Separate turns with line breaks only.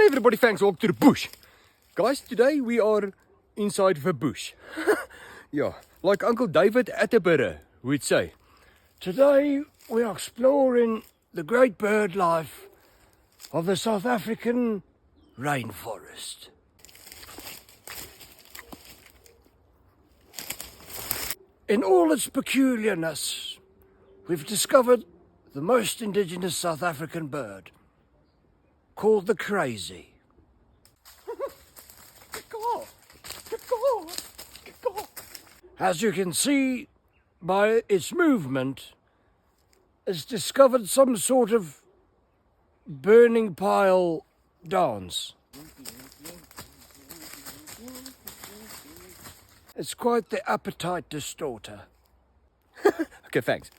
Hello everybody, thanks, welcome to the bush. Guys, today we are inside the bush. Yeah, like Uncle David Attenborough would say. Today we are exploring the great bird life of the South African rainforest. In all its peculiarness, we've discovered the most indigenous South African bird, called the crazy. As you can see by its movement, it's discovered some sort of burning pile dance. It's quite the appetite distorter. Okay, thanks.